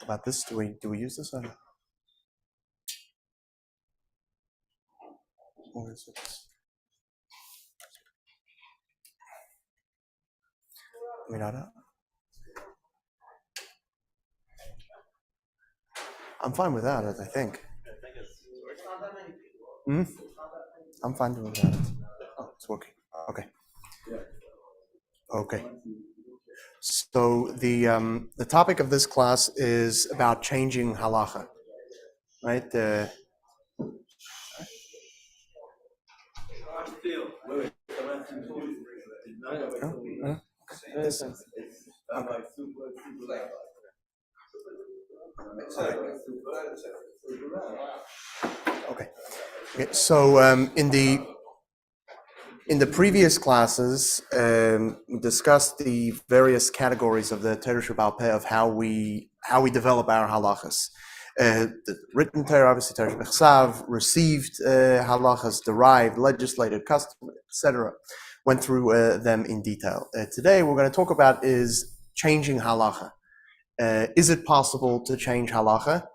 about this? Do we use this? Or is it? I'm fine with that, I think. I'm fine with that. Oh, it's working. Okay. Okay. So the topic of this class is about changing halacha, right? Okay. So in the previous classes, we discussed the various categories of the Torah shbaal of how we develop our halachas. The written Torah, obviously Torah shebechsav, received halachas, derived, legislated, custom, etc. Went through them in detail. Today, we're going to talk about is changing halacha. Is it possible to change halacha?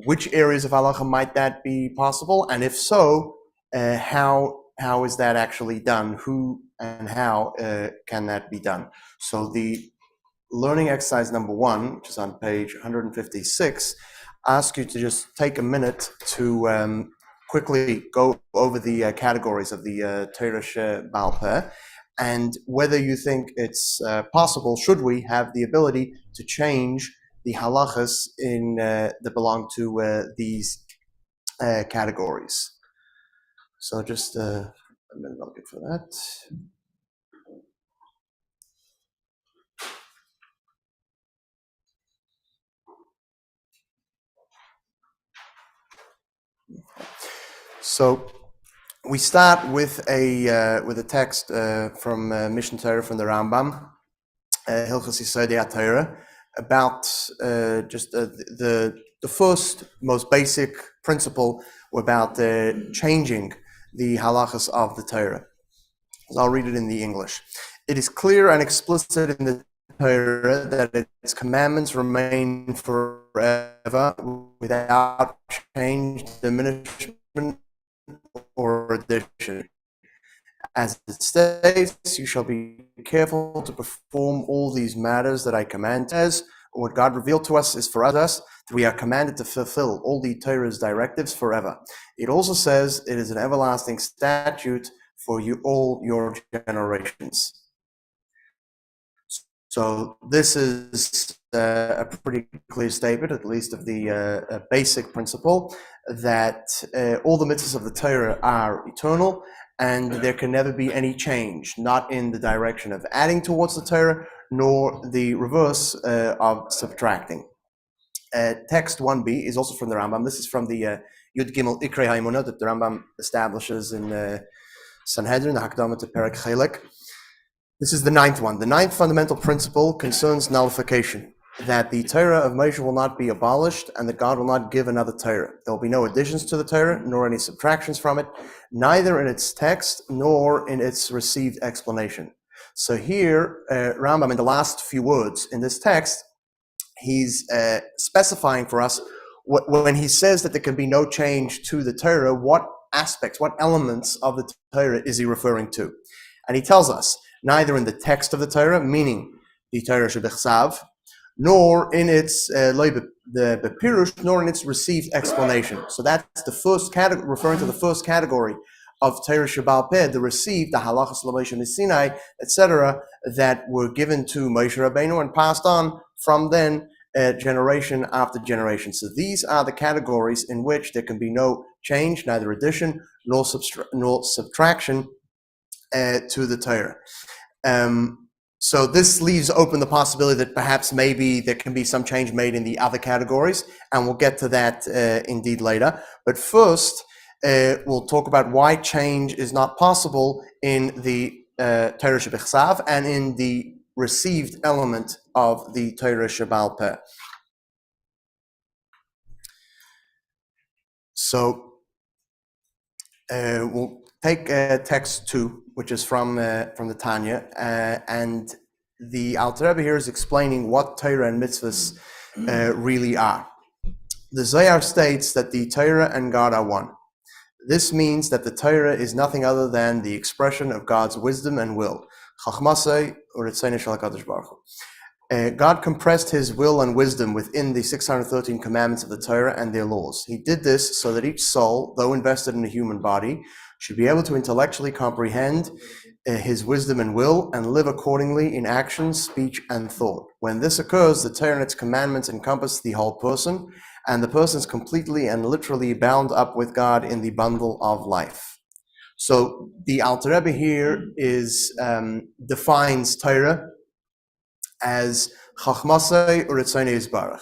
Which areas of halacha might that be possible? And if so, how is that actually done? Who and how can that be done? So the learning exercise number 1, which is on page 156, asks you to just take a minute to quickly go over the categories of the Torah shbaal peh, and whether you think it's possible, should we have the ability to change the halachas that belong to these categories. So just a minute, I'll get for that. So we start with a text from Mishnah Torah from the Rambam, Hilchos Yesodei HaTorah, about just the first most basic principle about changing the halachas of the Torah. So I'll read it in the English. It is clear and explicit in the Torah that its commandments remain forever without change, diminishment, or addition. As it states, you shall be careful to perform all these matters that I command. As what God revealed to us is for us, that we are commanded to fulfill all the Torah's directives forever. It also says it is an everlasting statute for you all your generations. So this is a pretty clear statement, at least of the basic principle, that all the mitzvahs of the Torah are eternal, and there can never be any change, not in the direction of adding towards the Torah, nor the reverse of subtracting. Text 1b is also from the Rambam. This is from the Yud Gimel Ikrei HaEmunah that the Rambam establishes in Sanhedrin, the Hakdama to Perek Chelek. This is the 9th one. The 9th fundamental principle concerns nullification, that the Torah of Moshe will not be abolished and that God will not give another Torah. There will be no additions to the Torah, nor any subtractions from it, neither in its text nor in its received explanation. So here, Rambam, in the last few words in this text, he's specifying for us when he says that there can be no change to the Torah, what aspects, what elements of the Torah is he referring to? And he tells us, neither in the text of the Torah, meaning the Torah shebechsav, nor in its the bepirush, nor in its received explanation. So that's the first category, referring to the first category of Torah shbaal peh, the received, the halachas l'Moshe Sinai, etc., that were given to Moshe Rabbeinu and passed on from then generation after generation. So these are the categories in which there can be no change, neither addition nor subtraction to the Torah. So this leaves open the possibility that perhaps maybe there can be some change made in the other categories, and we'll get to that indeed later. But first, we'll talk about why change is not possible in the Torah shebechsav and in the received element of the Torah shbaal peh. So we'll take text 2, which is from the Tanya, and the Alter Rebbe here is explaining what Torah and mitzvahs really are. The Zohar states that the Torah and God are one. This means that the Torah is nothing other than the expression of God's wisdom and will. Chachmasei u'ritzonei shel HaKadosh Baruch Hu. God compressed his will and wisdom within the 613 commandments of the Torah and their laws. He did this so that each soul, though invested in a human body, should be able to intellectually comprehend his wisdom and will and live accordingly in action, speech, and thought. When this occurs, the Torah and its commandments encompass the whole person, and the person is completely and literally bound up with God in the bundle of life. So the Alter Rebbe here defines Torah as Chachmasei u'ritzonei Yisbarach,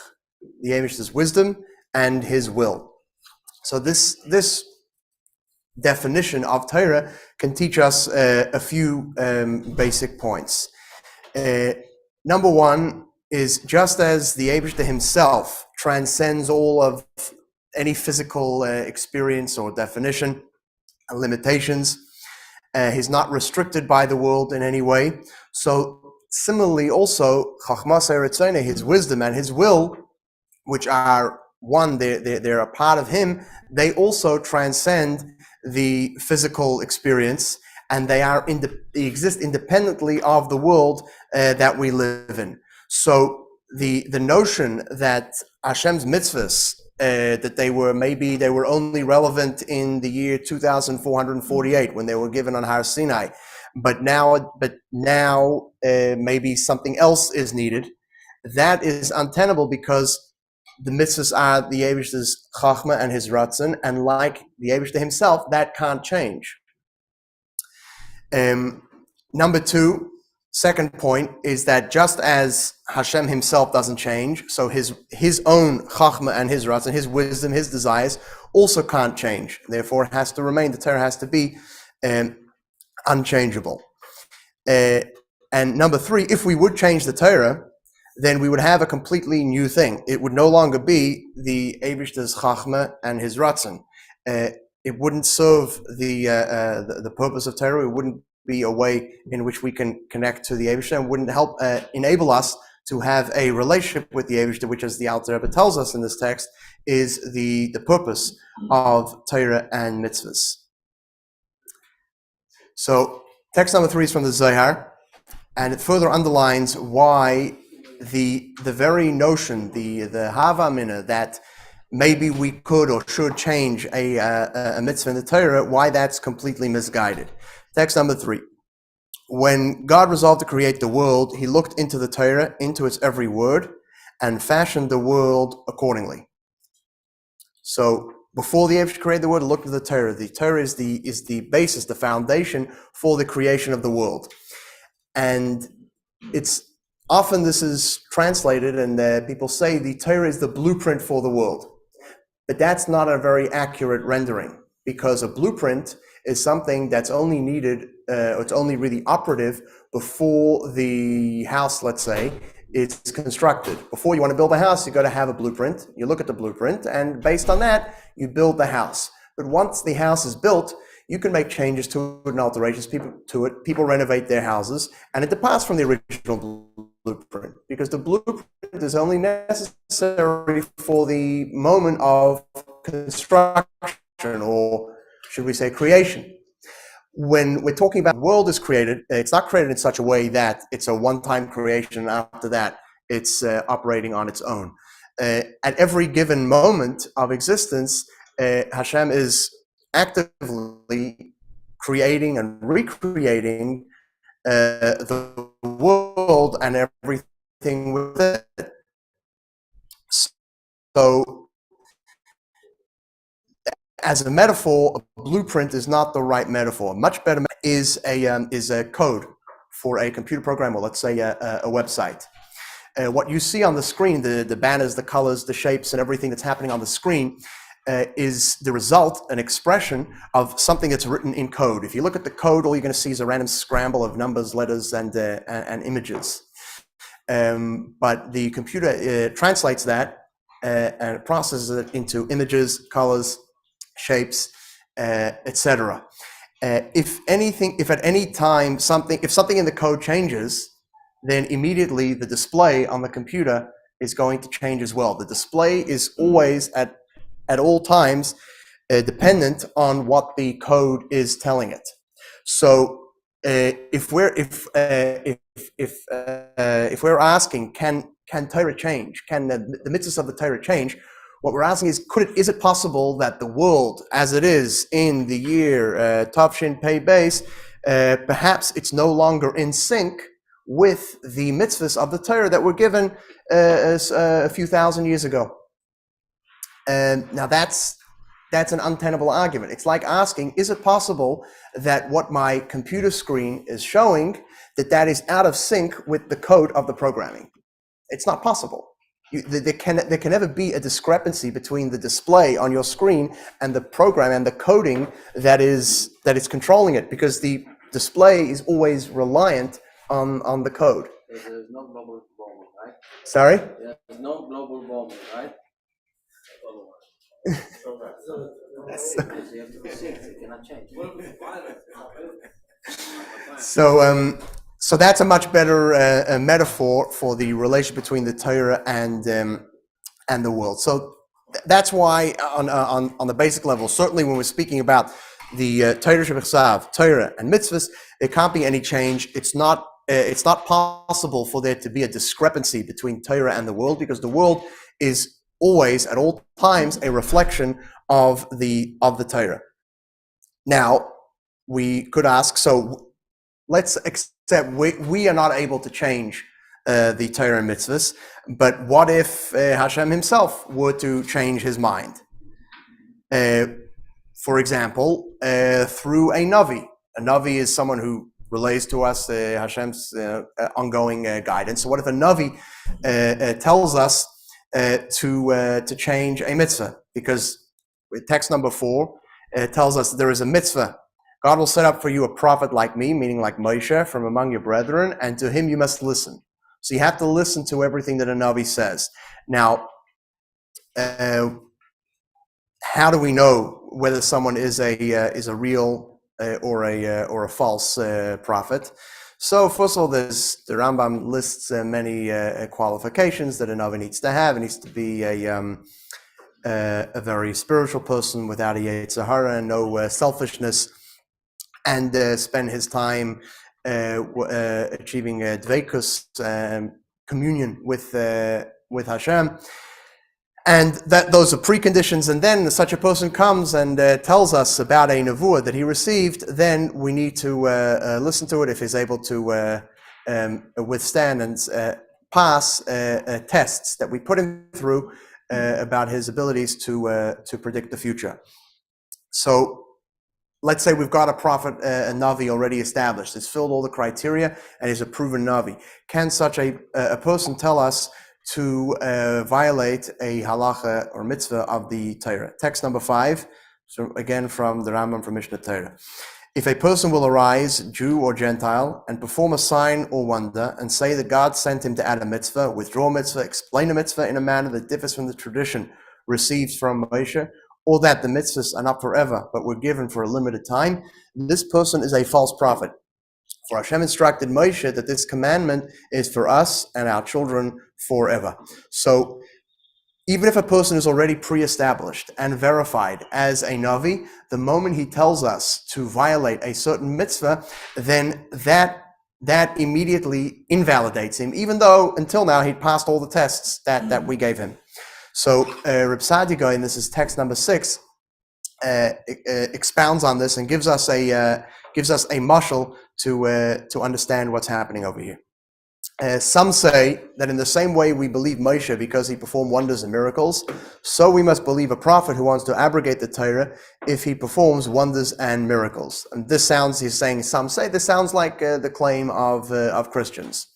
the Eibishter's wisdom and his will. So this definition of Torah can teach us a few basic points. Number one is, just as the Eibishter himself transcends all of any physical experience or definition and limitations, he's not restricted by the world in any way. So similarly, also, Chachmasei u'ritzonei, his wisdom and his will, which are one, they're a part of him, they also transcend the physical experience, and they exist independently of the world that we live in. So the notion that Hashem's mitzvahs, that they were only relevant in the year 2448 when they were given on Har Sinai, but now maybe something else is needed. That is untenable, because the mitzvahs are the Eibishter's chachma and his ratzon, and like the Eibishter himself, that can't change. Number two, second point, is that just as Hashem himself doesn't change, so his own chachma and his ratzon, his wisdom, his desires, also can't change. Therefore, it has to remain. The Torah has to be unchangeable. And number three, if we would change the Torah, then we would have a completely new thing. It would no longer be the Eibishter's chachma and his ratzon. It wouldn't serve the purpose of Torah. It wouldn't be a way in which we can connect to the Eibishter, and wouldn't help enable us to have a relationship with the Eibishter, which, as the Alter Rebbe tells us in this text, is the purpose of Torah and mitzvahs. So text number 3 is from the Zohar, and it further underlines why the very notion, the hava mina, that maybe we could or should change a mitzvah in the Torah, why that's completely misguided. Text number 3. When God resolved to create the world, he looked into the Torah, into its every word, and fashioned the world accordingly. So before the Eibishter created the world, looked at the Torah. The Torah is the basis, the foundation for the creation of the world. And it's often this is translated, and people say the Torah is the blueprint for the world. But that's not a very accurate rendering, because a blueprint is something that's only needed, or it's only really operative before the house, let's say, is constructed. Before you want to build a house, you've got to have a blueprint. You look at the blueprint, and based on that, you build the house. But once the house is built, you can make changes to it and alterations to it. People renovate their houses, and it departs from the original blueprint, because the blueprint is only necessary for the moment of construction, or should we say creation. When we're talking about the world is created, it's not created in such a way that it's a one-time creation, and after that it's operating on its own. At every given moment of existence, Hashem is actively creating and recreating the world and everything with it. So, as a metaphor, a blueprint is not the right metaphor. Much better is a code for a computer program, or let's say a website. What you see on the screen, the banners, the colors, the shapes, and everything that's happening on the screen is the result, an expression of something that's written in code. If you look at the code, all you're going to see is a random scramble of numbers, letters, and images. But the computer translates that and processes it into images, colors, shapes, etc. If at any time something in the code changes, then immediately the display on the computer is going to change as well. The display is always at all times dependent on what the code is telling it. So if we're asking, can Torah change? Can the mitzvahs of the Torah change? What we're asking is it possible that the world, as it is in the year Tavshin Pei Beis, perhaps it's no longer in sync with the mitzvahs of the Torah that were given a few thousand years ago? Now that's an untenable argument. It's like asking, is it possible that what my computer screen is showing, that is out of sync with the code of the programming? It's not possible. There can never be a discrepancy between the display on your screen and the program and the coding that is controlling it, because the display is always reliant on the code. There's no global warming, right? Sorry? There's no global warming, right? You have to be sick, you cannot change. So that's a much better metaphor for the relation between the Torah and the world. So that's why on the basic level, certainly when we're speaking about the Torah Shebechsav, Torah and mitzvahs, there can't be any change. It's not possible for there to be a discrepancy between Torah and the world, because the world is always, at all times, a reflection of the Torah. Now, we could ask, so let's accept we are not able to change the Torah and mitzvahs, but what if Hashem himself were to change his mind? For example, through a Navi. A Navi is someone who relays to us Hashem's ongoing guidance. So what if a Navi tells us to change a mitzvah? Because text number 4 tells us that there is a mitzvah. God will set up for you a prophet like me, meaning like Moshe, from among your brethren, and to him you must listen. So you have to listen to everything that a Navi says. Now, how do we know whether someone is a real or a false prophet? So first of all, the Rambam lists many qualifications that a Navi needs to have. It needs to be a very spiritual person without a Yetzer Hara and no selfishness, and spend his time achieving dveikus, communion with Hashem. And that those are preconditions, and then such a person comes and tells us about a nevuah that he received, then we need to listen to it if he's able to withstand and pass tests that we put him through about his abilities to predict the future. So let's say we've got a prophet, a Navi already established. It's filled all the criteria and is a proven Navi. Can such a person tell us to violate a halacha or mitzvah of the Torah? Text number 5, so again from the Rambam from Mishnah Torah. If a person will arise, Jew or Gentile, and perform a sign or wonder, and say that God sent him to add a mitzvah, withdraw a mitzvah, explain a mitzvah in a manner that differs from the tradition received from Moshe, or that the mitzvahs are not forever, but were given for a limited time, this person is a false prophet. For Hashem instructed Moshe that this commandment is for us and our children forever. So even if a person is already pre-established and verified as a Navi, the moment he tells us to violate a certain mitzvah, then that immediately invalidates him, even though until now he'd passed all the tests that we gave him. So Reb Sadiga, and this is text number 6, expounds on this and gives us a mashal to understand what's happening over here. Some say that in the same way we believe Moshe because he performed wonders and miracles, so we must believe a prophet who wants to abrogate the Torah if he performs wonders and miracles. And this sounds, he's saying, some say this sounds like the claim of Christians.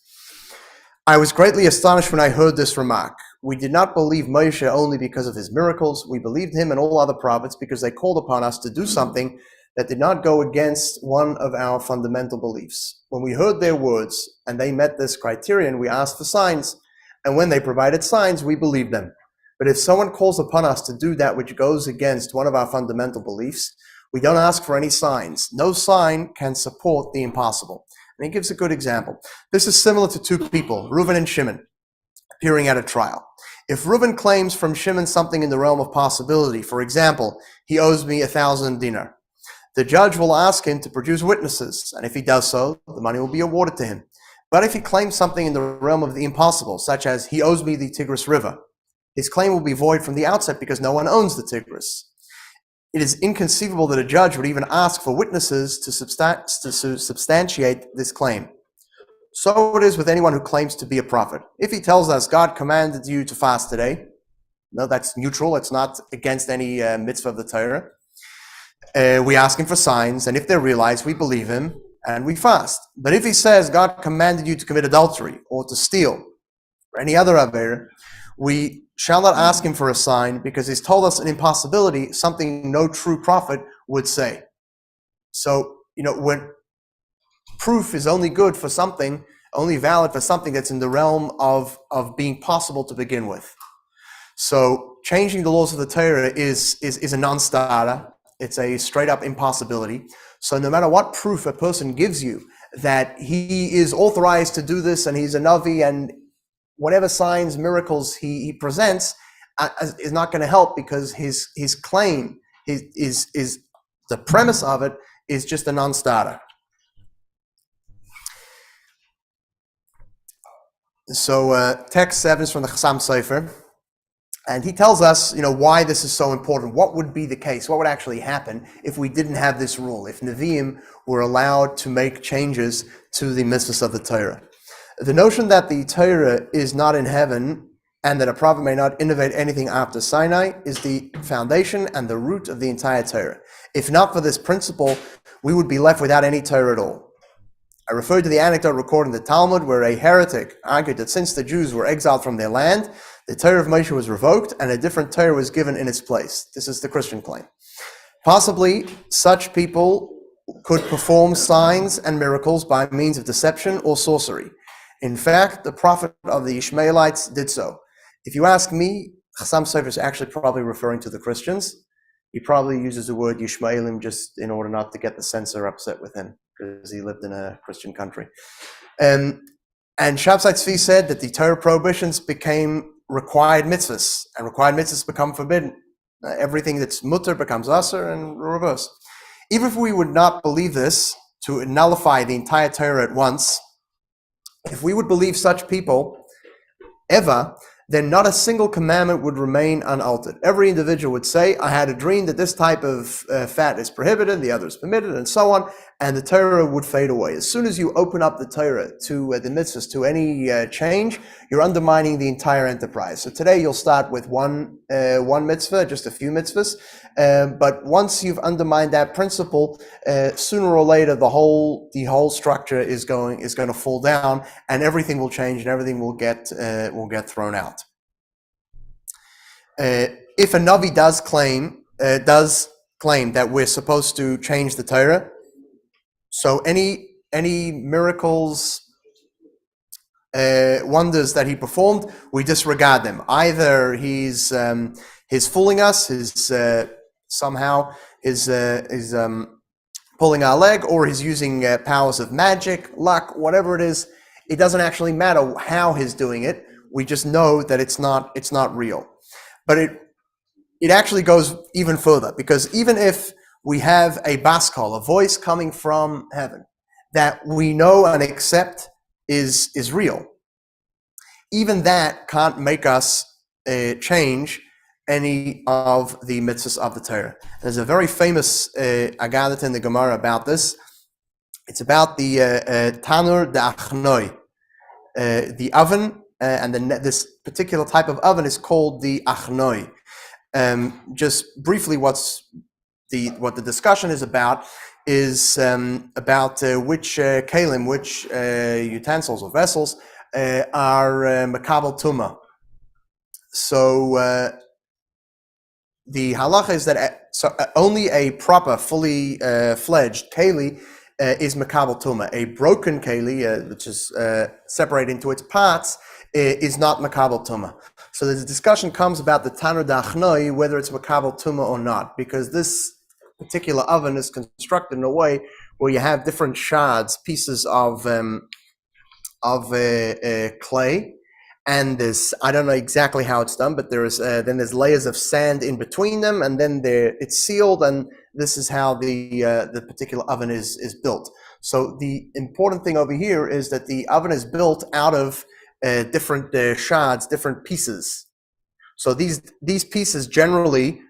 I was greatly astonished when I heard this remark. We did not believe Moshe only because of his miracles. We believed him and all other prophets because they called upon us to do something that did not go against one of our fundamental beliefs. When we heard their words and they met this criterion, we asked for signs. And when they provided signs, we believed them. But if someone calls upon us to do that which goes against one of our fundamental beliefs, we don't ask for any signs. No sign can support the impossible. And he gives a good example. This is similar to two people, Reuven and Shimon. appearing at a trial. If Reuben claims from Shimon something in the realm of possibility, for example, he owes me 1,000 dinar, the judge will ask him to produce witnesses, and if he does so, the money will be awarded to him. But if he claims something in the realm of the impossible, such as he owes me the Tigris River, his claim will be void from the outset because no one owns the Tigris. It is inconceivable that a judge would even ask for witnesses to substantiate this claim. So it is with anyone who claims to be a prophet. If he tells us, God commanded you to fast today, no, that's neutral. It's not against any mitzvah of the Torah. We ask him for signs, and if they're realized, we believe him, and we fast. But if he says, God commanded you to commit adultery, or to steal, or any other aver, we shall not ask him for a sign, because he's told us an impossibility, something no true prophet would say. So, when proof is only good for something, only valid for something that's in the realm of being possible to begin with. So changing the laws of the Torah is a non-starter. It's a straight up impossibility. So no matter what proof a person gives you that he is authorized to do this and he's a Navi, and whatever signs, miracles he presents is not going to help, because his claim, is the premise of it is just a non-starter. So text 7 is from the Chassam Sofer, and he tells us, why this is so important. What would be the case? What would actually happen if we didn't have this rule? If Nevi'im were allowed to make changes to the mitzvahs of the Torah? The notion that the Torah is not in heaven and that a prophet may not innovate anything after Sinai is the foundation and the root of the entire Torah. If not for this principle, we would be left without any Torah at all. I refer to the anecdote recorded in the Talmud where a heretic argued that since the Jews were exiled from their land, the Torah of Moshe was revoked and a different Torah was given in its place. This is the Christian claim. Possibly, such people could perform signs and miracles by means of deception or sorcery. In fact, the prophet of the Ishmaelites did so. If you ask me, Chassam Sofer is actually probably referring to the Christians. He probably uses the word Yishmaelim just in order not to get the censor upset with him, because he lived in a Christian country. And Shabtai Tzvi said that the Torah prohibitions became required mitzvahs, and required mitzvahs become forbidden. Everything that's mutter becomes asur, and reverse. Even if we would not believe this, to nullify the entire Torah at once, if we would believe such people ever, then not a single commandment would remain unaltered. Every individual would say, I had a dream that this type of fat is prohibited, the other is permitted, and so on, and the Torah would fade away. As soon as you open up the Torah to the mitzvahs, to any change, you're undermining the entire enterprise. So today you'll start with one mitzvah, just a few mitzvahs, but once you've undermined that principle, sooner or later the whole structure is going to fall down, and everything will change, and everything will get thrown out. If a Navi does claim that we're supposed to change the Torah, so any miracles, wonders that he performed, we disregard them. Either he's fooling us, somehow is pulling our leg, or he's using powers of magic, luck, whatever it is. It doesn't actually matter how he's doing it. We just know that it's not real. But it actually goes even further, because even if we have a baskol, a voice coming from heaven that we know and accept is real, even that can't make us change any of the mitzvahs of the Torah. There's a very famous Agadah in the Gemara about this. It's about the Tanur Da'achnoi, the oven, and this particular type of oven is called the Achnoi. Just briefly, what the discussion is about which kalim, which utensils or vessels are makabel tuma. So the halacha is that only a proper, fully fledged keli is makabel tuma. A broken keli, which is separated into its parts, is not makabel tuma. So the discussion comes about the tanur da'achnoi, whether it's makabel tuma or not, because this particular oven is constructed in a way where you have different shards, pieces of clay, and I don't know exactly how it's done, but there's layers of sand in between them, and then it's sealed, and this is how the particular oven is built. So the important thing over here is that the oven is built out of different shards, different pieces. So these pieces generally,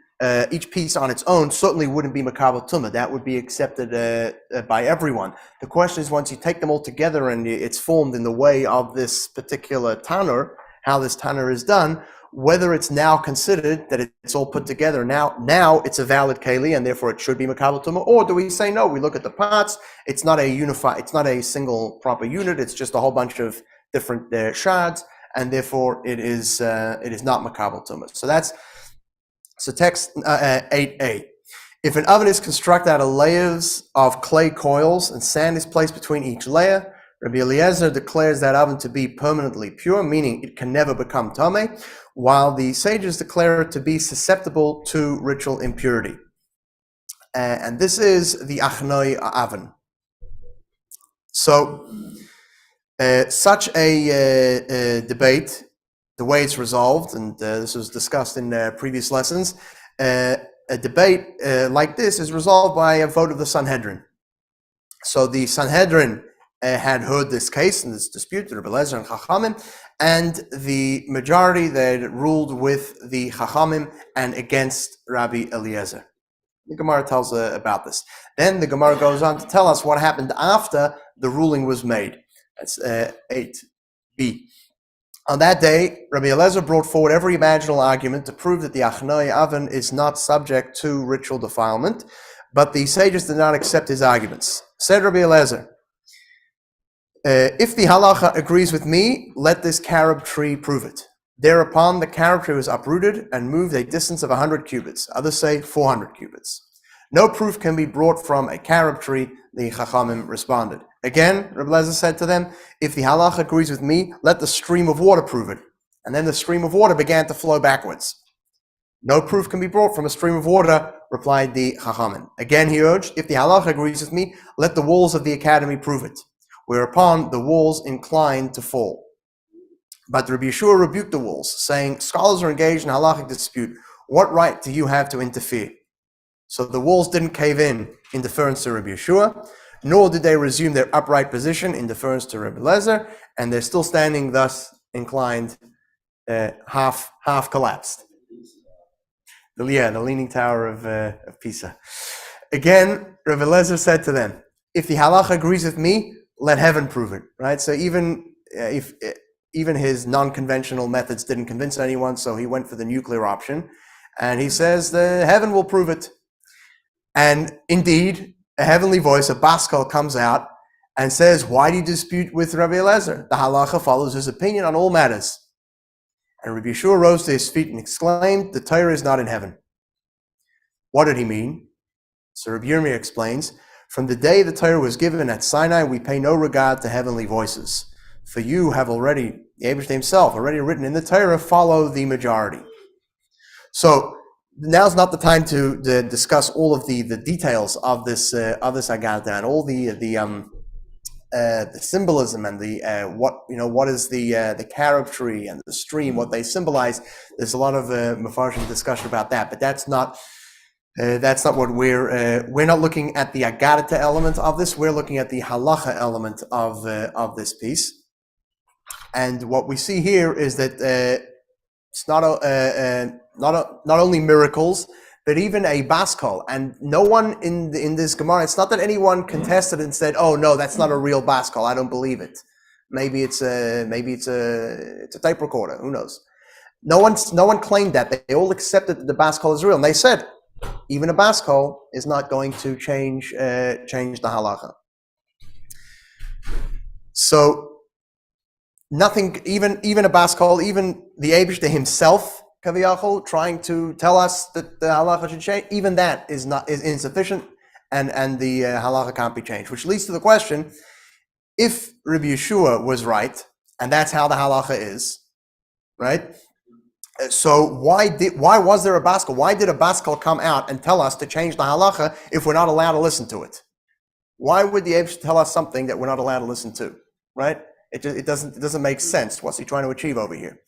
each piece on its own certainly wouldn't be makabel tumah. That would be accepted by everyone. The question is, once you take them all together and it's formed in the way of this particular tanur, how this tanur is done, whether it's now considered that it's all put together, now it's a valid keli and therefore it should be makabel tumah, or do we say no? We look at the parts. It's not a single proper unit. It's just a whole bunch of different shards, and therefore it is not makabel tumah. So text 8a. If an oven is constructed out of layers of clay coils and sand is placed between each layer, Rabbi Eliezer declares that oven to be permanently pure, meaning it can never become tameh, while the sages declare it to be susceptible to ritual impurity. And this is the achnoi oven. So such a debate, the way it's resolved, and this was discussed in previous lessons, a debate like this is resolved by a vote of the Sanhedrin. So the Sanhedrin had heard this case and this dispute, the Rabbi Eliezer and Chachamim, and the majority they ruled with the Chachamim and against Rabbi Eliezer. The Gemara tells about this. Then the Gemara goes on to tell us what happened after the ruling was made. That's 8b. On that day, Rabbi Eliezer brought forward every imaginable argument to prove that the achnoi oven is not subject to ritual defilement, but the sages did not accept his arguments. Said Rabbi Eliezer, if the halacha agrees with me, let this carob tree prove it. Thereupon the carob tree was uprooted and moved a distance of 100 cubits. Others say 400 cubits. No proof can be brought from a carob tree, the Chachamim responded. Again, Rabbi Eliezer said to them, if the halacha agrees with me, let the stream of water prove it. And then the stream of water began to flow backwards. No proof can be brought from a stream of water, replied the Chachamim. Again he urged, if the halacha agrees with me, let the walls of the academy prove it. Whereupon the walls inclined to fall. But Rabbi Yeshua rebuked the walls, saying, scholars are engaged in halachic dispute. What right do you have to interfere? So the walls didn't cave in deference to Rabbi Yeshua, nor did they resume their upright position in deference to Rabbi Eliezer, and they're still standing thus inclined, half collapsed. The Leaning Tower of Pisa. Again, Rabbi Eliezer said to them, if the halacha agrees with me, let heaven prove it. Right? So even his non-conventional methods didn't convince anyone, so he went for the nuclear option. And he says, the heaven will prove it. And indeed, a heavenly voice, a baskal, comes out and says, why do you dispute with Rabbi Eliezer? The halacha follows his opinion on all matters. And Rabbi Yeshua rose to his feet and exclaimed, the Torah is not in heaven. What did he mean? So Rabbi Yirmiyah explains, from the day the Torah was given at Sinai, we pay no regard to heavenly voices. For you have already, the Eibishter himself, already written in the Torah, follow the majority. So now's not the time to discuss all of the details of this Haggadah and all the symbolism and what is the carob tree and the stream, what they symbolize. There's a lot of mefarshim discussion about that, but that's not what we're not looking at the Haggadah element of this. We're looking at the halacha element of this piece. And what we see here is that it's not only miracles, but even a baskal. And no one in this Gemara, it's not that anyone contested and said, "Oh no, that's not a real baskal. I don't believe it. Maybe it's a tape recorder. Who knows?" No one claimed that. They all accepted that the baskal is real, and they said even a baskal is not going to change the halacha. So. Nothing, even a baskal, even the Eibishter himself, Kaviyachol, trying to tell us that the halacha should change, even that is insufficient, and the halacha can't be changed. Which leads to the question: if Rabbi Yeshua was right, and that's how the halacha is, right? So why was there a baskal? Why did a baskal come out and tell us to change the halacha if we're not allowed to listen to it? Why would the Eibishter tell us something that we're not allowed to listen to, right? It doesn't make sense. What's he trying to achieve over here?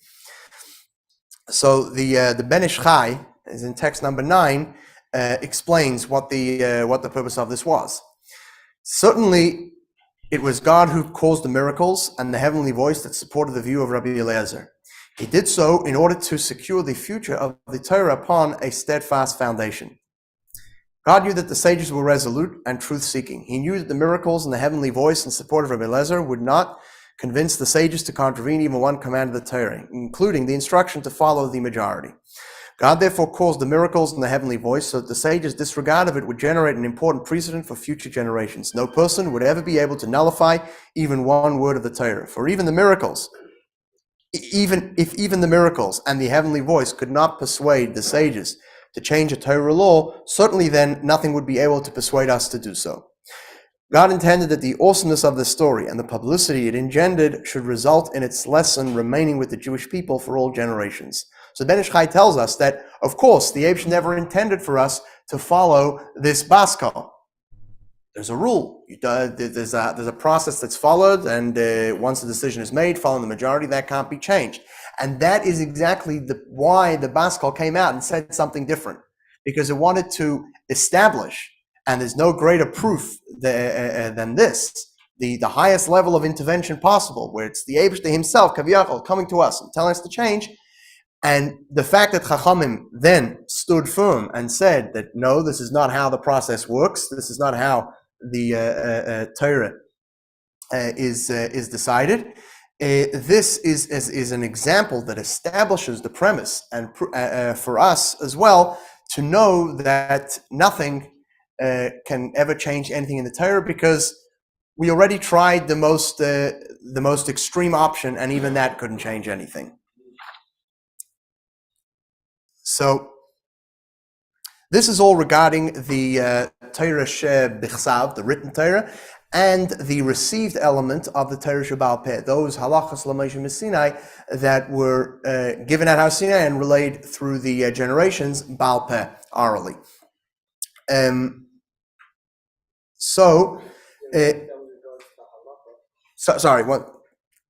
So the Ben Ish Chai is in text number 9 explains what the purpose of this was. Certainly, it was God who caused the miracles and the heavenly voice that supported the view of Rabbi Eliezer. He did so in order to secure the future of the Torah upon a steadfast foundation. God knew that the sages were resolute and truth-seeking. He knew that the miracles and the heavenly voice in support of Rabbi Eliezer would not convince the sages to contravene even one command of the Torah, including the instruction to follow the majority. God therefore caused the miracles and the heavenly voice so that the sages' disregard of it would generate an important precedent for future generations. No person would ever be able to nullify even one word of the Torah. For even the miracles, even the miracles and the heavenly voice could not persuade the sages to change a Torah law, certainly then nothing would be able to persuade us to do so. God intended that the awesomeness of the story and the publicity it engendered should result in its lesson remaining with the Jewish people for all generations. So Ben Ish Chai tells us that, of course, the Eibush never intended for us to follow this baskal. There's a rule. There's a process that's followed, and once the decision is made, following the majority, that can't be changed. And that is exactly why the baskal came out and said something different, because it wanted to establish, and there's no greater proof than this, the highest level of intervention possible, where it's the Eibush himself, Kaviyachol, coming to us and telling us to change. And the fact that Chachamim then stood firm and said that, no, this is not how the process works. This is not how the Torah is decided. This is an example that establishes the premise, and for us as well, to know that nothing can ever change anything in the Torah, because we already tried the most extreme option, and even that couldn't change anything. So this is all regarding the Torah Shebichsav, the written Torah, and the received element of the Torah shbaal Peh, those halachas l'Moshe Sinai that were given at Har Sinai and relayed through the generations Baal Peh, orally. Sorry, what?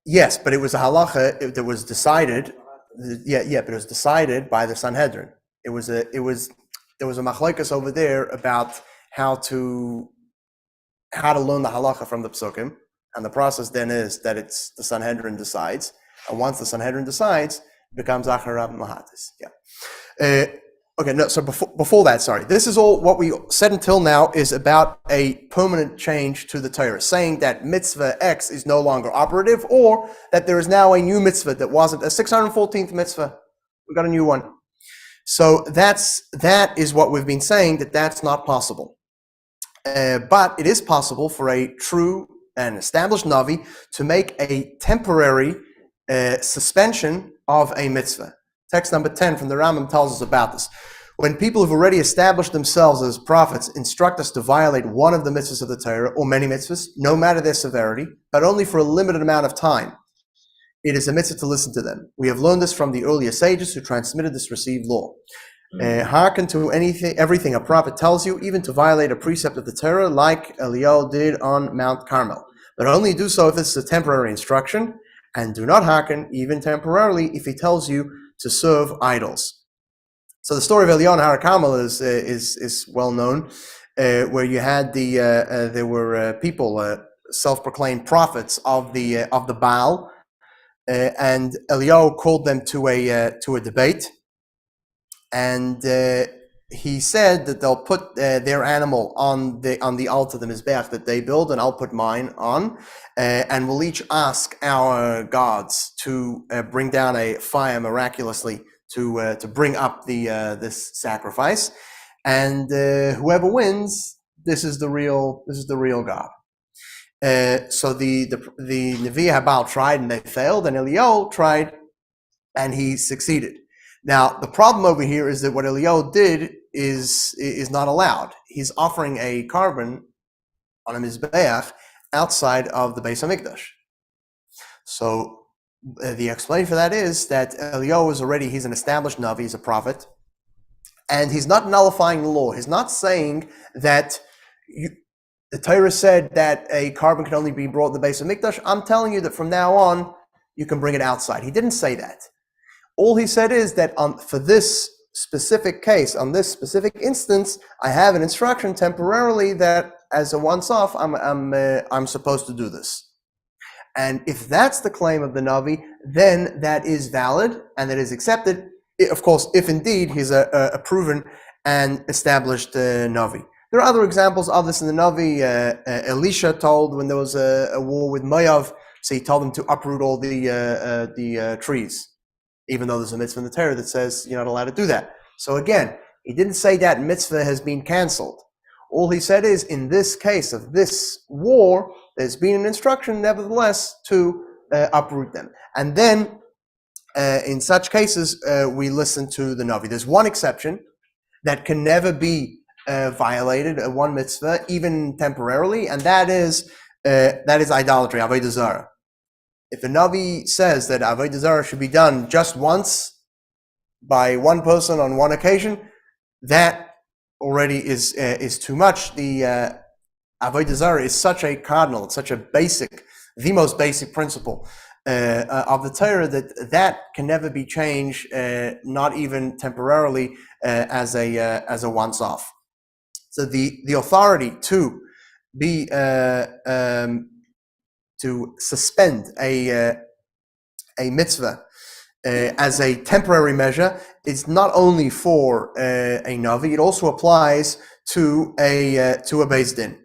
Yes, but it was a halacha that was decided. But it was decided by the Sanhedrin. There was a machlokes over there about how to learn the halacha from the psukim, and the process then is that it's the Sanhedrin decides, and once the Sanhedrin decides, it becomes acharab mahatis. So before that, sorry. This is all what we said until now is about a permanent change to the Torah, saying that mitzvah X is no longer operative, or that there is now a new mitzvah that wasn't a 614th mitzvah. We got a new one. So that is what we've been saying, that's not possible. But it is possible for a true and established Navi to make a temporary suspension of a mitzvah. Text number 10 from the Rambam tells us about this. When people have already established themselves as prophets instruct us to violate one of the mitzvahs of the Torah, or many mitzvahs, no matter their severity, but only for a limited amount of time, it is a mitzvah to listen to them. We have learned this from the earlier sages who transmitted this received law. Hearken to everything a prophet tells you, even to violate a precept of the Torah, like Eliyahu did on Mount Carmel. But only do so if this is a temporary instruction, and do not hearken, even temporarily, if he tells you to serve idols. So the story of Eliyahu and Har Carmel is well known, where you had there were people, self-proclaimed prophets of the Baal, and Eliyahu called them to a debate, and he said that they'll put their animal on the altar, the mizbeach that they build, and I'll put mine on, and we'll each ask our gods to bring down a fire miraculously to bring up this sacrifice, and whoever wins, this is the real God. So the Nevi Habal tried and they failed, and Eliyahu tried and he succeeded. Now the problem over here is that what Eliyahu did is not allowed. He's offering a carbon on a mizbeach outside of the Beis Hamikdash. So the explanation for that is that Eliyahu he's an established Navi, he's a prophet, and he's not nullifying the law. He's not saying that the Torah said that a carbon can only be brought in the base of Mikdash. I'm telling you that from now on, you can bring it outside. He didn't say that. All he said is that for this specific case, on this specific instance, I have an instruction temporarily that as a once-off, I'm supposed to do this. And if that's the claim of the Navi, then that is valid and that is accepted. Of course, if indeed he's a proven and established Navi. There are other examples of this in the Navi. Elisha told when there was a war with Moav, so he told them to uproot all the trees, even though there's a mitzvah in the Torah that says you're not allowed to do that. So again, he didn't say that mitzvah has been canceled. All he said is, in this case of this war, there's been an instruction, nevertheless, to uproot them. And then, in such cases, we listen to the Navi. There's one exception that can never be violated, one mitzvah, even temporarily, and that is idolatry, avodah zarah. If a Navi says that avodah zarah should be done just once by one person on one occasion, that already is too much. The avodah zarah is such a cardinal, such a basic, the most basic principle of the Torah that can never be changed, not even temporarily, as a once-off. So the authority to be to suspend a mitzvah as a temporary measure is not only for a Navi, it also applies to a Beis Din.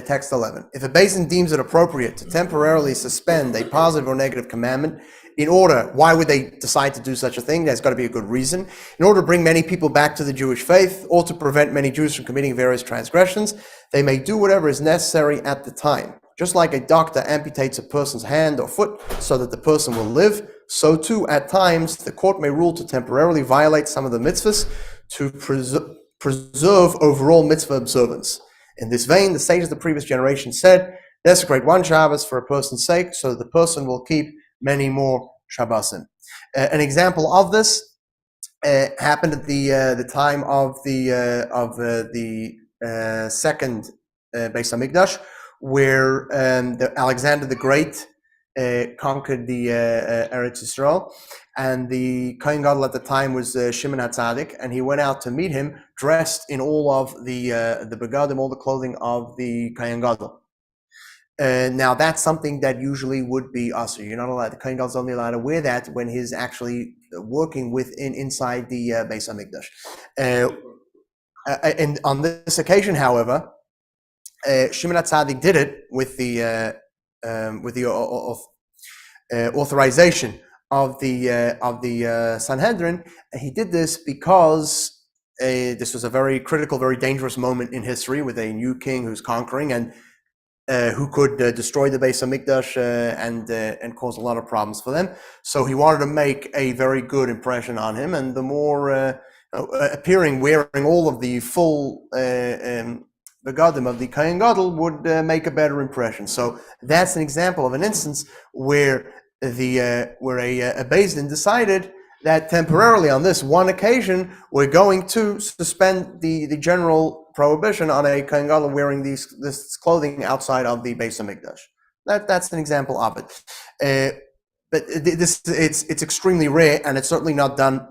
Text 11. If a Beis Din deems it appropriate to temporarily suspend a positive or negative commandment in order, why would they decide to do such a thing? There's got to be a good reason. In order to bring many people back to the Jewish faith or to prevent many Jews from committing various transgressions, they may do whatever is necessary at the time. Just like a doctor amputates a person's hand or foot so that the person will live, so too at times the court may rule to temporarily violate some of the mitzvahs to preserve overall mitzvah observance. In this vein, the sages of the previous generation said, desecrate one Shabbos for a person's sake so that the person will keep many more Shabbosim. An example of this happened at the time of the second Beis Hamikdash, where Alexander the Great conquered the Eretz Yisrael, and the Kohen Gadol at the time was Shimon HaTzadik, and he went out to meet him dressed in all of the begadim, all the clothing of the Kohen Gadol. Now that's something that usually would be usher. You're not allowed. The Kohen Gadol is only allowed to wear that when he's actually working inside the Beis Hamikdash. And on this occasion, however, Shimon HaTzadik did it with the authorization of the Sanhedrin. He did this because this was a very critical, very dangerous moment in history with a new king who's conquering and who could destroy the Beis Hamikdash and cause a lot of problems for them. So he wanted to make a very good impression on him, and the more wearing all of the full begadim of the Kohen Gadol would make a better impression. So that's an example of an instance where a Beis Din decided that temporarily on this one occasion we're going to suspend the general prohibition on a Kohen Gadol wearing this clothing outside of the Beis Hamikdash. That's an example of it. But it's extremely rare, and it's certainly not done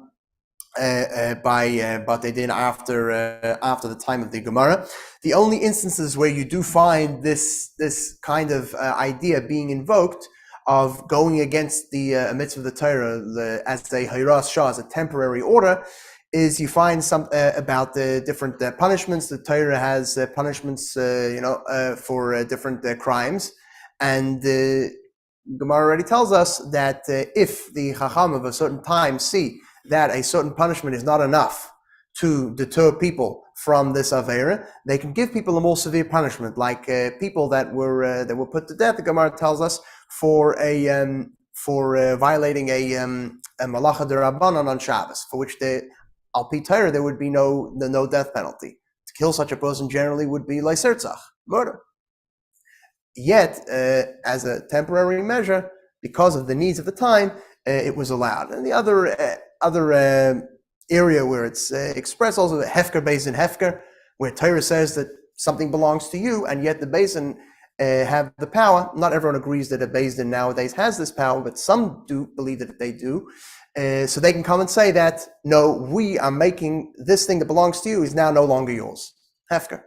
by Batei Din after the time of the Gemara. The only instances where you do find this kind of idea being invoked of going against the mitzvah of the Torah as a Hiras Shah, as a temporary order, is you find some about the different punishments. The Torah has punishments, for different crimes, and the Gemara already tells us that if the Chacham of a certain time see that a certain punishment is not enough to deter people from this Aveira, they can give people a more severe punishment, like people that were put to death. The Gemara tells us for violating a malacha d'Rabbanan on Shabbos, for which al pi Torah there would be no death penalty. To kill such a person generally would be leisertzach, murder. Yet, as a temporary measure, because of the needs of the time, it was allowed. And the other area where it's expressed also the Hefker Beis Din Hefker, where Torah says that something belongs to you, and yet the Beis Din have the power. Not everyone agrees that a Beis Din nowadays has this power, but some do believe that they do. So they can come and say that, no, we are making this thing that belongs to you is now no longer yours. Hefker.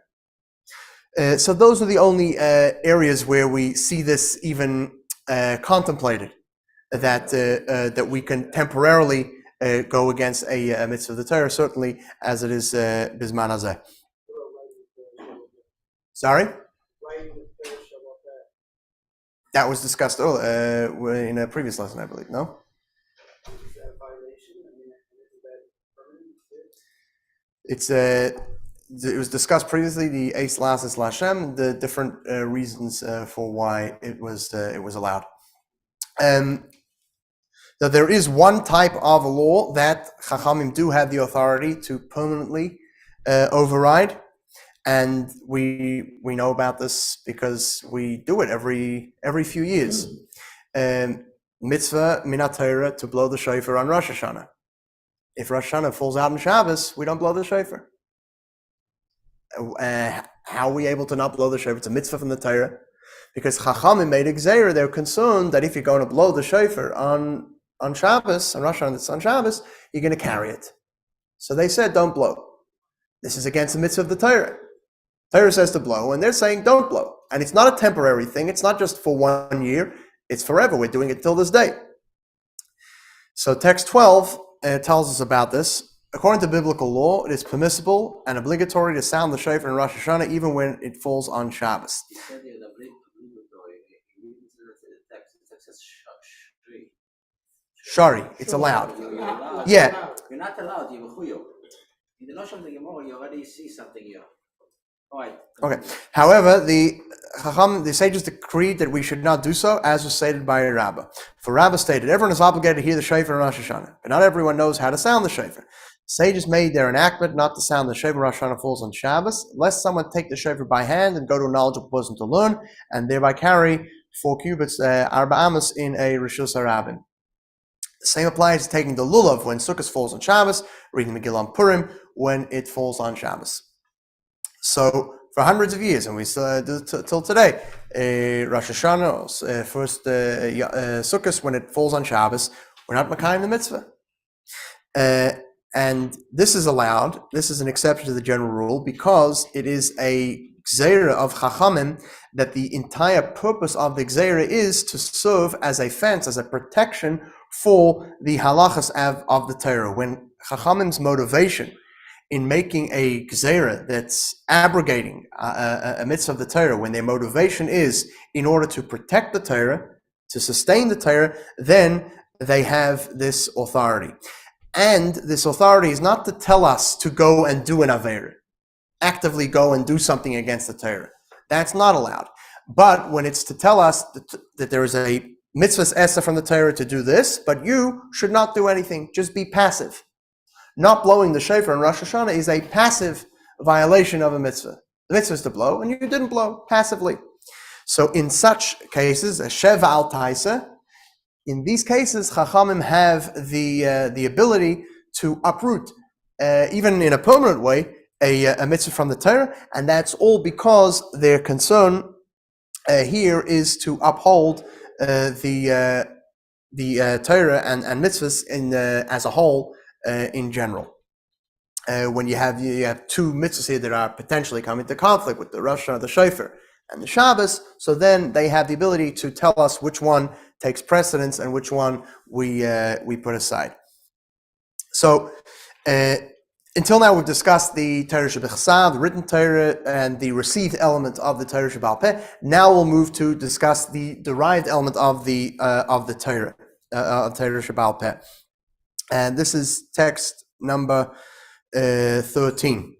So those are the only areas where we see this even contemplated, that we can temporarily go against a mitzvah of the Torah, certainly as it is Bisman Hazeh. Sorry? That was discussed earlier in a previous lesson, I believe, no? It was discussed previously, the Eis Lasis Lashem, the different reasons for why it was allowed. So there is one type of a law that Chachamim do have the authority to permanently override, and we know about this because we do it every few years. Mitzvah minat Torah to blow the shofar on Rosh Hashanah. If Rosh Hashanah falls out on Shabbos, we don't blow the shofar. How are we able to not blow the shofar? It's a mitzvah from the Torah. Because Chachamim made a gzeira, they're concerned that if you're going to blow the shofar on Shabbos, on Rosh Hashanah that's on Shabbos, you're going to carry it. So they said, don't blow. This is against the mitzvah of the Torah. Torah says to blow, and they're saying, don't blow. And it's not a temporary thing. It's not just for 1 year. It's forever. We're doing it till this day. So text 12 tells us about this. According to biblical law, it is permissible and obligatory to sound the shofar in Rosh Hashanah even when it falls on Shabbos. Shari, it's allowed. Yeah. You're not allowed, you're mechuyev. In the notion of the Gemara, you already see something here. All right. Okay. However, the sages decreed that we should not do so, as was stated by a Rabbi. For Rabbi stated, everyone is obligated to hear the shofar in Rosh Hashanah, but not everyone knows how to sound the shofar. Sages made their enactment not to sound the shofar when Rosh Hashanah falls on Shabbos, lest someone take the shofar by hand and go to a knowledgeable person to learn, and thereby carry 4 cubits, Arba Amos, in a Rishus HaRabin. The same applies to taking the lulav when Sukkot falls on Shabbos, reading Megillah on Purim when it falls on Shabbos. So for hundreds of years, and we still do till today, Rosh Hashanah, first Sukkot when it falls on Shabbos, we're not makayim the mitzvah. And this is allowed. This is an exception to the general rule because it is a gzeira of Chachamim that the entire purpose of the gzeira is to serve as a fence, as a protection for the halachas of the Torah. When Chachamim's motivation in making a gzeira that's abrogating a mitzvah of the Torah, when their motivation is in order to protect the Torah, to sustain the Torah, then they have this authority. And this authority is not to tell us to go and do an aveira, actively go and do something against the Torah. That's not allowed. But when it's to tell us that there is a mitzvah's essa from the Torah to do this, but you should not do anything, just be passive. Not blowing the shofar in Rosh Hashanah is a passive violation of a mitzvah. The mitzvah is to blow, and you didn't blow passively. So in such cases, a shbaal taisa, in these cases, Chachamim have the ability to uproot, even in a permanent way, a mitzvah from the Torah, and that's all because their concern here is to uphold the Torah and mitzvahs as a whole in general. When you have 2 mitzvahs here that are potentially coming into conflict with the Rosh Hashanah, the Shofar, and the Shabbos, so then they have the ability to tell us which one takes precedence and which one we put aside. So until now we've discussed the Torah Shebechsav, the written Torah, and the received element of the Torah Sheba'al Peh. Now we'll move to discuss the derived element of the Torah, Torah Sheba'al Peh. And this is text number 13.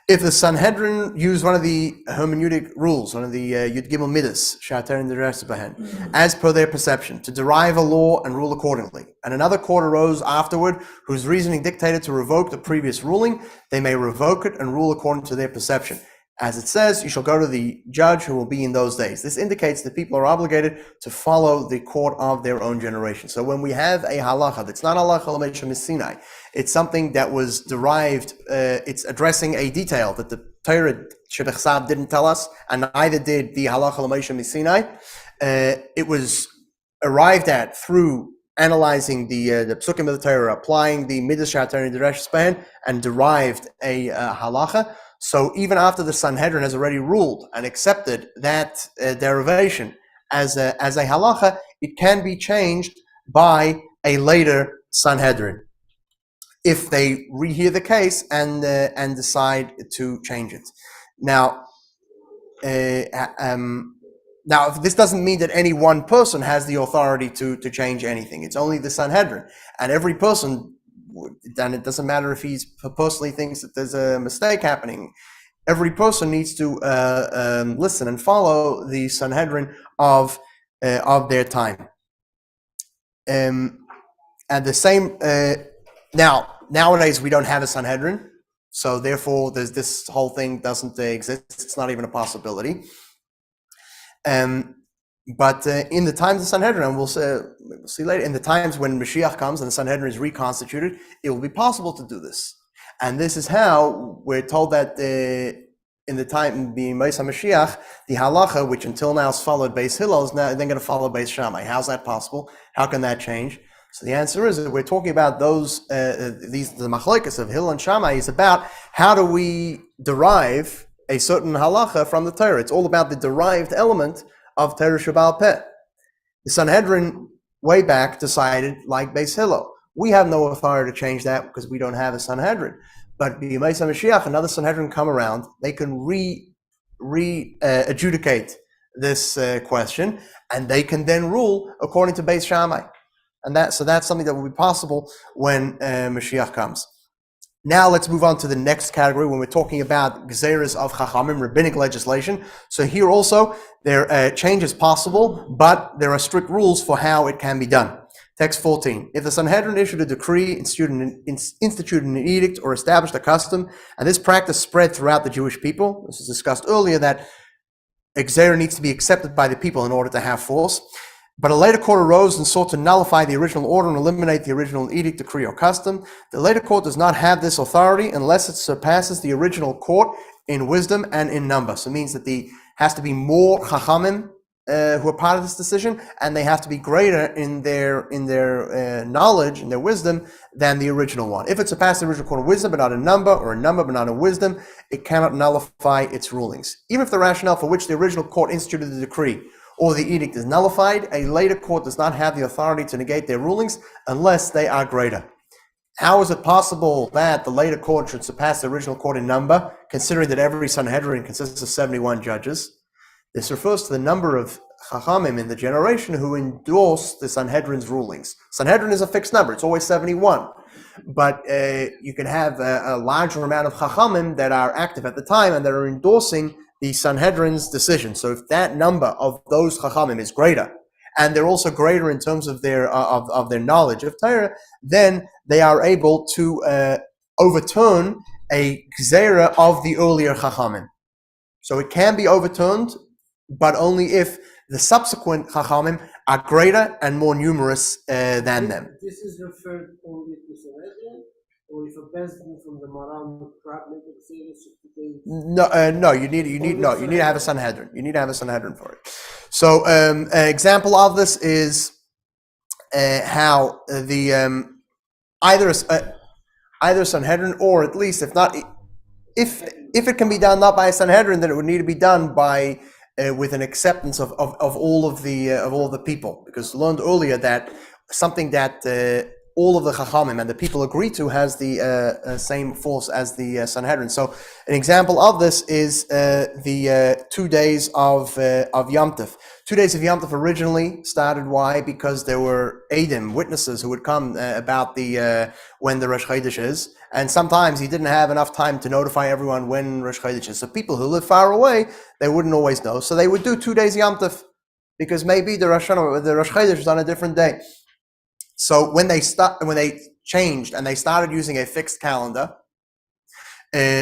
If the Sanhedrin use one of the hermeneutic rules, one of the Yud Gimel Midas, Shater and the rest of Bahen, as per their perception, to derive a law and rule accordingly, and another court arose afterward whose reasoning dictated to revoke the previous ruling, they may revoke it and rule according to their perception. As it says, you shall go to the judge who will be in those days. This indicates that people are obligated to follow the court of their own generation. So when we have a halacha that's not halacha l'meisha Sinai, it's something that was derived, it's addressing a detail that the Torah Shebechsav didn't tell us, and neither did the Halacha L'Moshe Sinai. It was arrived at through analyzing the psukim of the Torah, applying the Midas Torah and the Resh Span, and derived a halacha. So even after the Sanhedrin has already ruled and accepted that derivation as a halacha, it can be changed by a later Sanhedrin if they rehear the case and decide to change it. Now, now, this doesn't mean that any one person has the authority to change anything. It's only the Sanhedrin, and every person. And it doesn't matter if he personally thinks that there's a mistake happening. Every person needs to listen and follow the Sanhedrin of their time. And the same. Nowadays we don't have a Sanhedrin, so therefore this whole thing doesn't exist. It's not even a possibility. But in the times of Sanhedrin, and we'll see later, in the times when Mashiach comes and the Sanhedrin is reconstituted, it will be possible to do this. And this is how we're told that in the time being Moshe Mashiach, the halacha, which until now is followed Beis Hillel, is now then going to follow Beis Shammai. How's that possible? How can that change? So the answer is that we're talking about those the machlokes of Hillel and Shammai is about how do we derive a certain halacha from the Torah. It's all about the derived element of Torah shbaal peh. The Sanhedrin way back decided, like Beis Hillel, we have no authority to change that because we don't have a Sanhedrin. But b'yemei Mashiach, another Sanhedrin come around, they can adjudicate this question, and they can then rule according to Beis Shammai. And that's something that will be possible when Mashiach comes. Now let's move on to the next category when we're talking about Gezeres of Chachamim, rabbinic legislation. So here also, change is possible, but there are strict rules for how it can be done. Text 14. If the Sanhedrin issued a decree, instituted an edict, or established a custom, and this practice spread throughout the Jewish people, this is discussed earlier, that Gezer needs to be accepted by the people in order to have force. But a later court arose and sought to nullify the original order and eliminate the original edict, decree, or custom. The later court does not have this authority unless it surpasses the original court in wisdom and in number. So it means that has to be more chachamim who are part of this decision, and they have to be greater in their knowledge and their wisdom than the original one. If it surpasses the original court in wisdom but not in number, or in number but not in wisdom, it cannot nullify its rulings. Even if the rationale for which the original court instituted the decree or the edict is nullified, a later court does not have the authority to negate their rulings unless they are greater. How is it possible that the later court should surpass the original court in number, considering that every Sanhedrin consists of 71 judges? This refers to the number of Chachamim in the generation who endorse the Sanhedrin's rulings. Sanhedrin is a fixed number, it's always 71. But you can have a larger amount of Chachamim that are active at the time and that are endorsing the Sanhedrin's decision. So if that number of those Chachamim is greater, and they're also greater in terms of their knowledge of Torah, then they are able to overturn a Gzeira of the earlier Chachamim. So it can be overturned, but only if the subsequent Chachamim are greater and more numerous than them. This is referred only to Sanhedrin, or if a person from the Maram would make it serious? No. You need to have a Sanhedrin. You need to have a Sanhedrin for it. So, an example of this is how the either a Sanhedrin, or at least if it can be done not by a Sanhedrin, then it would need to be done by with an acceptance of all of the people, because learned earlier that something that all of the Chachamim and the people agree to has the same force as the Sanhedrin. So an example of this is the 2 days of Yom Tov. 2 days of Yom Tov originally started, why? Because there were Eidim, witnesses, who would come about when the Rosh Chodesh is, and sometimes he didn't have enough time to notify everyone when Rosh Chodesh is. So people who live far away, they wouldn't always know. So they would do 2 days Yom Tov, because maybe the Rosh Chodesh is on a different day. So when they changed and they started using a fixed calendar,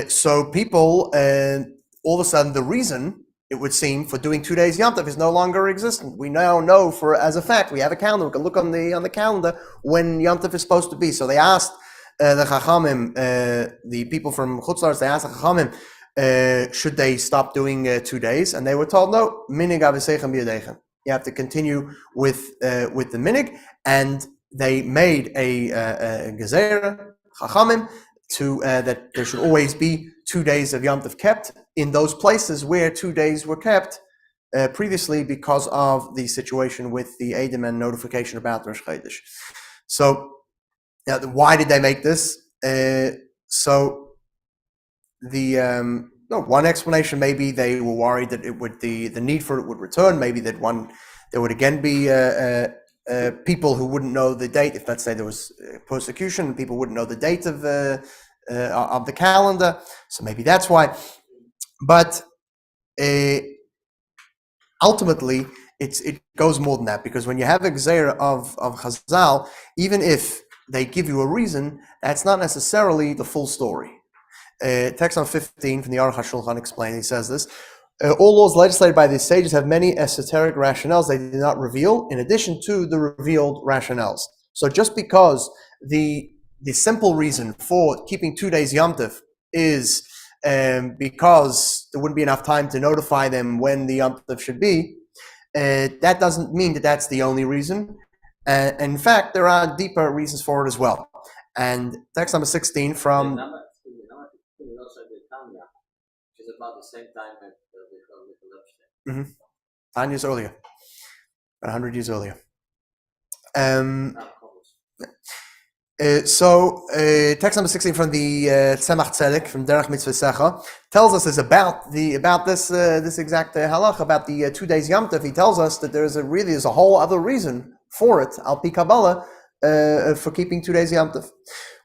so people all of a sudden, the reason, it would seem, for doing 2 days Yom Tov is no longer existent. We now know as a fact, we have a calendar. We can look on the calendar when Yom Tov is supposed to be. So they asked the Chachamim, the people from Chutz La'aretz, they asked the Chachamim, should they stop doing 2 days? And they were told, no, minig avesechem biyadechem. You have to continue with the minig, and they made a gezerah, chachamim, to that there should always be 2 days of Yom Tov kept in those places where 2 days were kept previously because of the situation with the Edom and notification about Rosh Chodesh. So, why did they make this? One explanation, maybe they were worried that it would the need for it would return. Maybe there would again be people who wouldn't know the date. If, let's say, there was persecution, people wouldn't know the date of the calendar. So maybe that's why. But ultimately, it goes more than that, because when you have a gzeira of Chazal, even if they give you a reason, that's not necessarily the full story. Text on 15 from the Aruch HaShulchan explains, he says this: all laws legislated by the sages have many esoteric rationales they do not reveal, in addition to the revealed rationales. So just because the simple reason for keeping 2 days Yom Tov is because there wouldn't be enough time to notify them when the Yom Tov should be, that doesn't mean that that's the only reason. In fact, there are deeper reasons for it as well. And text number 16 from... Which is about the same time that the 10 years earlier. 100 years earlier. Text number 16 from the Tzemach Tzedek from Derech Mitzvah Secha tells us about this exact halach about the 2 days Yom Tov. He tells us that there's a whole other reason for it, al pi Kabbalah, for keeping 2 days Yom Tov.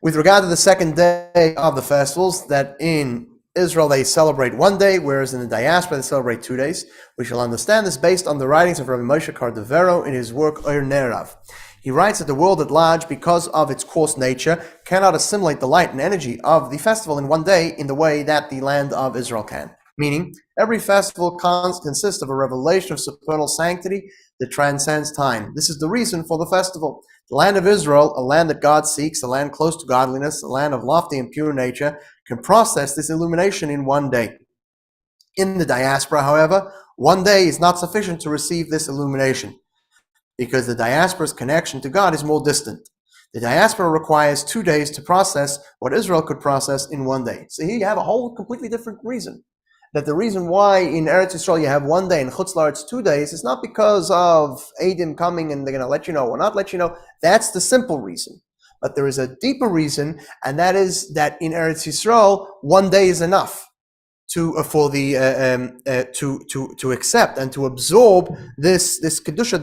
With regard to the second day of the festivals, that in Israel they celebrate 1 day, whereas in the diaspora they celebrate 2 days. We shall understand this based on the writings of Rabbi Moshe Cardovero in his work Oir Nerav. He writes that the world at large, because of its coarse nature, cannot assimilate the light and energy of the festival in 1 day in the way that the land of Israel can. Meaning, every festival consists of a revelation of supernal sanctity that transcends time. This is the reason for the festival. The land of Israel, a land that God seeks, a land close to godliness, a land of lofty and pure nature, can process this illumination in 1 day. In the diaspora, however, 1 day is not sufficient to receive this illumination, because the diaspora's connection to God is more distant. The diaspora requires 2 days to process what Israel could process in 1 day. So here you have a whole completely different reason. That the reason why in Eretz Yisrael you have 1 day and Chutz La'aretz 2 days is not because of Edom coming and they're going to let you know or not let you know. That's the simple reason. But there is a deeper reason, and that is that in Eretz Yisrael 1 day is enough to accept and to absorb this kedusha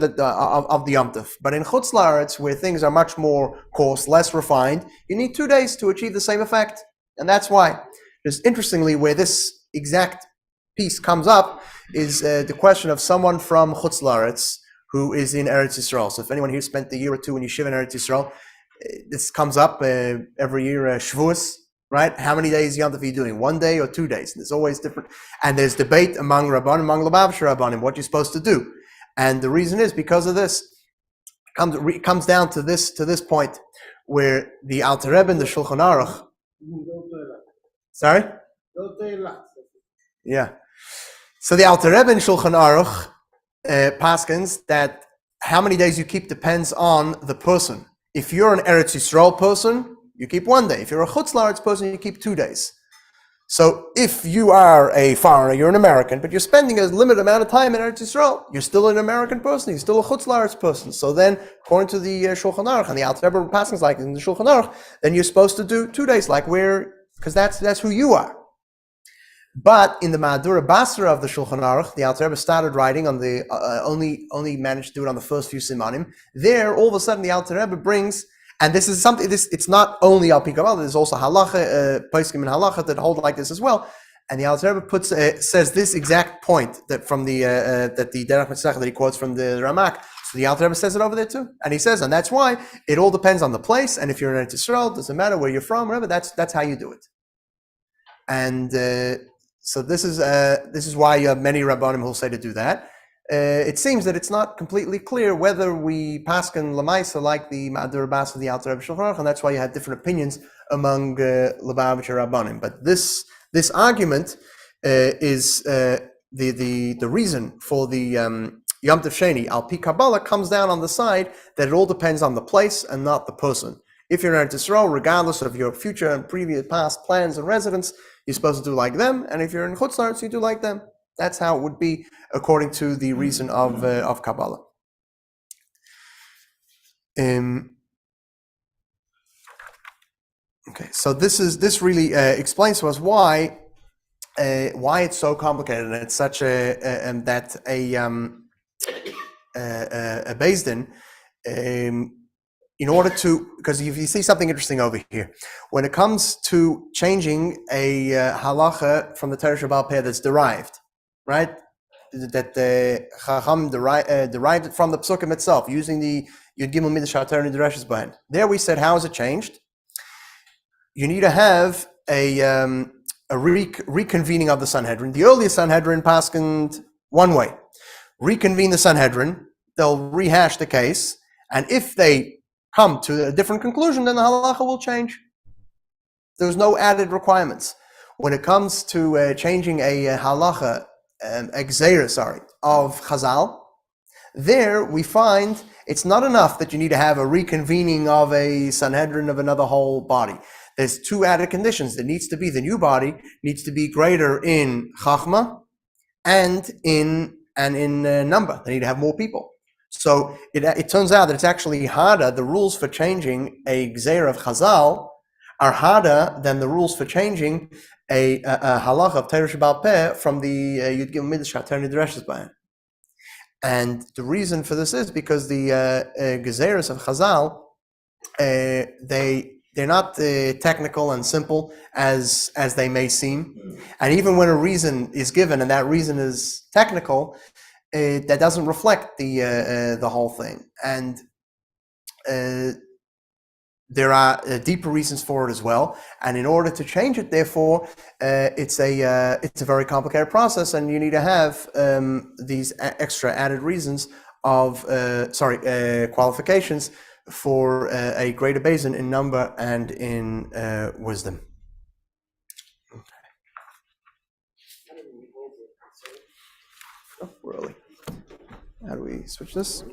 of the Yom Tov. But in Chutz La'aretz, where things are much more coarse, less refined, you need 2 days to achieve the same effect, and that's why. Just interestingly, where this exact piece comes up is the question of someone from Chutz La'aretz who is in Eretz Yisrael. So if anyone here spent a year or two in Yeshiva in Eretz Yisrael, this comes up every year, Shavuos, right? How many days Yom Tov are you doing? 1 day or 2 days? And it's always different. And there's debate among Rabbanim, among Lubavitcher Rabbanim, what you're supposed to do. And the reason is because of this. It comes down to this point where the Alter Rebbe in the Shulchan Aruch. Sorry? Yeah. So the Alter Rebbe in Shulchan Aruch paskins that how many days you keep depends on the person. If you're an Eretz Yisrael person, you keep 1 day. If you're a Chutz La'aretz person, you keep 2 days. So if you are a foreigner, you're an American, but you're spending a limited amount of time in Eretz Yisrael, you're still an American person, you're still a Chutz La'aretz person. So then, according to the Shulchan Aruch and the Alter Rebbe paskins like in the Shulchan Aruch, then you're supposed to do 2 days, because that's who you are. But in the Ma'adura Basra of the Shulchan Aruch, the Alter Rebbe started writing on the only managed to do it on the first few simanim. There, all of a sudden, the Alter Rebbe brings, and this is something. It's not only al pi Kabbalah. There's also halacha, poskim and halacha that hold like this as well. And the Alter Rebbe says this exact point that from the that the Derech Mitzvah that he quotes from the Ramak. So the Alter Rebbe says it over there too, and he says, and that's why it all depends on the place. And if you're in Eretz Yisrael, it doesn't matter where you're from. Whatever, that's how you do it. And so this is why you have many Rabbanim who'll say to do that. It seems that it's not completely clear whether we paskin Lamaisa like the Ma'adur Bas of the Alter Rebbe Shulchan Aruch, and that's why you had different opinions among Lubavitcher Rabbanim. But this This argument is the reason for the Yom Tov Sheni Al Pi Kabbalah comes down on the side that it all depends on the place and not the person. If you're in Eretz Yisrael, regardless of your future and previous past plans and residence, you're supposed to do like them, and if you're in Chutz La'aretz, you do like them. That's how it would be according to the reason of Kabbalah. Okay, so this really explains to us why it's so complicated, and it's such and that a Beis Din, in order to, because you see something interesting over here, when it comes to changing a halacha from the Torah shbaal peh that's derived, right? That the Chacham derived it from the psukim itself, using the Yud Gimel Midrash HaTorah and Dreshus behind. There we said, how is it changed? You need to have a reconvening of the Sanhedrin. The earlier Sanhedrin paskened one way. Reconvene the Sanhedrin, they'll rehash the case, and if they come to a different conclusion, then the halacha will change. There's no added requirements. When it comes to changing a halacha, of Chazal, there we find it's not enough that you need to have a reconvening of a Sanhedrin of another whole body. There's two added conditions. There needs to be, the new body needs to be greater in Chachma and in number. They need to have more people. So it turns out that it's actually harder. The rules for changing a Gzeir of Chazal are harder than the rules for changing a halacha of Torah shbaal peh from the Yud Gimel Midrash HaTorah and Dreshus behind. And the reason for this is because the Gezeiros of Chazal, they're not technical and simple as they may seem. And even when a reason is given and that reason is technical, that doesn't reflect the whole thing. And there are deeper reasons for it as well. And in order to change it, therefore, it's a very complicated process, and you need to have these extra added reasons of qualifications for a greater basin in number and in wisdom. Oh, we're early. How do we switch this?